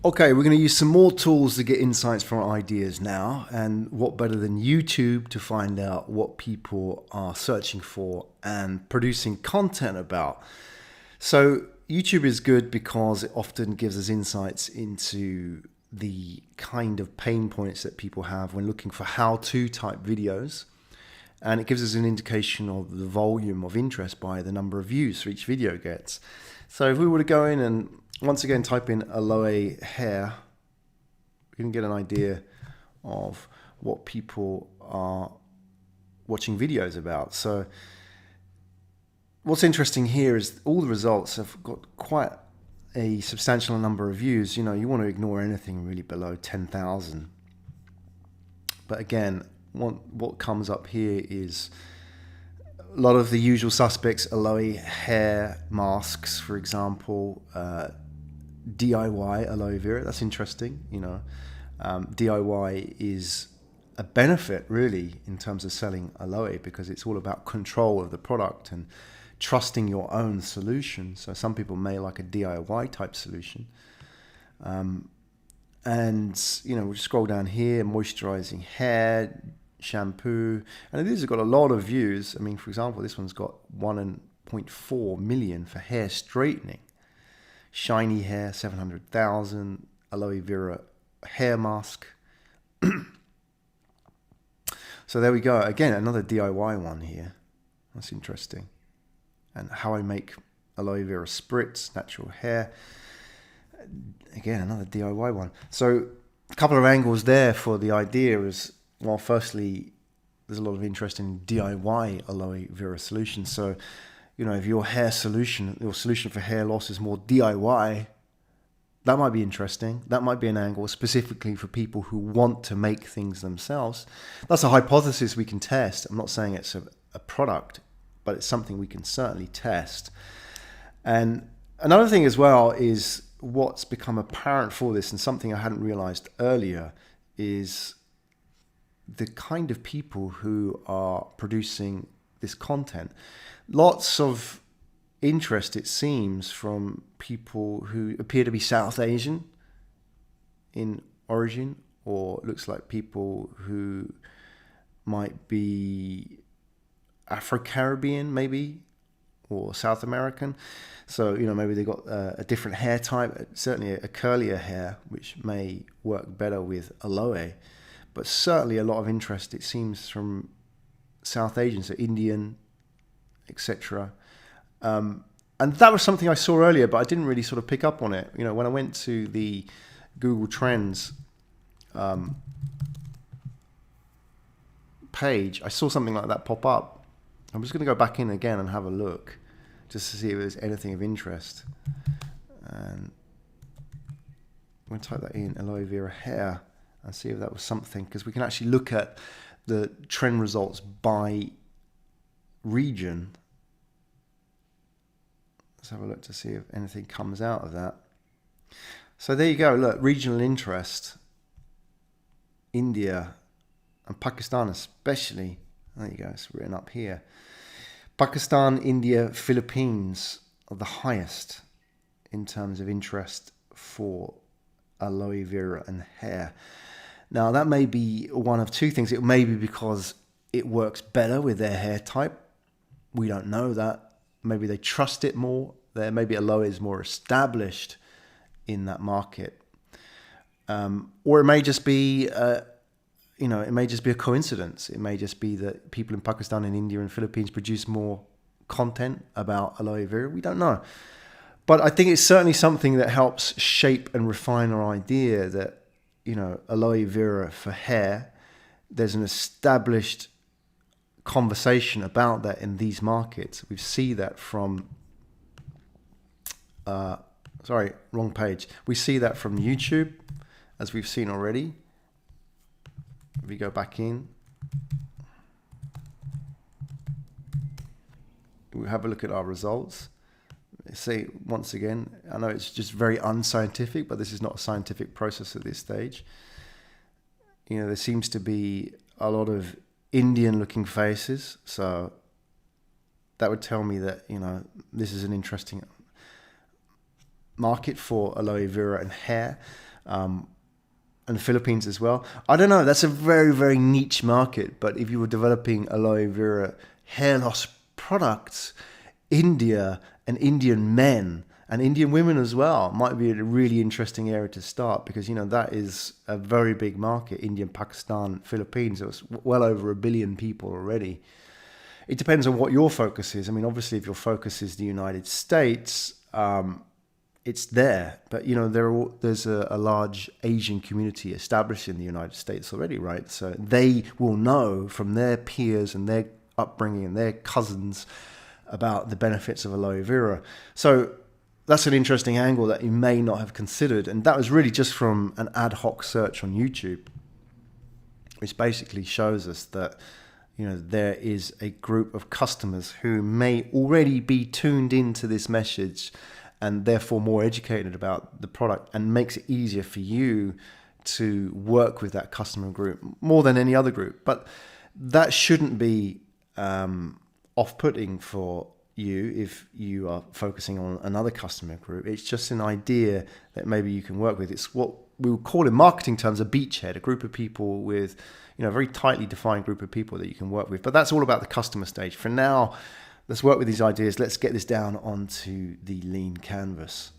Okay, we're going to use some more tools to get insights from our ideas now. And what better than YouTube to find out what people are searching for and producing content about? So, YouTube is good because it often gives us insights into the kind of pain points that people have when looking for how-to type videos. And it gives us an indication of the volume of interest by the number of views each video gets. So if we were to go in and once again type in aloe hair, we can get an idea of what people are watching videos about. So what's interesting here is all the results have got quite a substantial number of views. You know, you want to ignore anything really below 10,000. But again, what comes up here is a lot of the usual suspects: aloe hair masks, for example, DIY aloe vera. That's interesting. You know, DIY is a benefit really in terms of selling aloe because it's all about control of the product and trusting your own solution. So some people may like a DIY type solution. And, you know, we'll scroll down here: moisturizing hair, shampoo. And these have got a lot of views. I mean, for example, this one's got 1.4 million for hair straightening. Shiny hair, 700,000. Aloe vera hair mask. So there we go. Again, another DIY one here. That's interesting. And how I make aloe vera spritz, natural hair. Again, another DIY one. So a couple of angles there for the idea is, well, firstly, there's a lot of interest in DIY aloe vera solutions. So, you know, if your solution for hair loss is more DIY, that might be interesting. That might be an angle specifically for people who want to make things themselves. That's a hypothesis we can test. I'm not saying it's a product, but it's something we can certainly test. And another thing as well is what's become apparent for this, and something I hadn't realized earlier, is the kind of people who are producing this content. Lots of interest, it seems, from people who appear to be South Asian in origin, or looks like people who might be Afro-Caribbean maybe, or South American. So, you know, maybe they got a different hair type, certainly a curlier hair, which may work better with aloe. But certainly a lot of interest, it seems, from South Asians, so Indian, etc. And that was something I saw earlier, but I didn't really sort of pick up on it. You know, when I went to the Google Trends page, I saw something like that pop up. I'm just going to go back in again and have a look just to see if there's anything of interest. And I'm going to type that in, aloe vera hair, and see if that was something, because we can actually look at the trend results by region. Let's have a look to see if anything comes out of that. So there you go. Look, regional interest, India and Pakistan especially. There you go. It's written up here. Pakistan, India, Philippines are the highest in terms of interest for aloe vera and hair. Now, that may be one of two things. It may be because it works better with their hair type. We don't know that. Maybe they trust it more. Maybe aloe is more established in that market. Or it may just be, it may just be a coincidence. It may just be that people in Pakistan and India and Philippines produce more content about aloe vera. We don't know. But I think it's certainly something that helps shape and refine our idea that, you know, aloe vera for hair, there's an established conversation about that in these markets. We see that from, wrong page. We see that from YouTube, as we've seen already. If we go back in, we have a look at our results. Say once again, I know it's just very unscientific, but this is not a scientific process at this stage. You know, there seems to be a lot of Indian looking faces, so that would tell me that, you know, this is an interesting market for aloe vera and hair. and the Philippines as well. I don't know. That's a very, very niche market. But if you were developing aloe vera hair loss products, India and Indian men and Indian women as well might be a really interesting area to start, because, that is a very big market. India, Pakistan, Philippines, it's well over 1 billion people already. It depends on what your focus is. I mean, obviously, if your focus is the United States, it's there. But, there's a large Asian community established in the United States already, right? So they will know from their peers and their upbringing and their cousins about the benefits of aloe vera. So that's an interesting angle that you may not have considered. And that was really just from an ad hoc search on YouTube, which basically shows us that, there is a group of customers who may already be tuned into this message and therefore more educated about the product, and makes it easier for you to work with that customer group more than any other group. But that shouldn't be off-putting for you if you are focusing on another customer group. It's just an idea that maybe you can work with. It's what we would call in marketing terms a beachhead, a group of people with, a very tightly defined group of people that you can work with. But that's all about the customer stage. For now, let's work with these ideas. Let's get this down onto the lean canvas.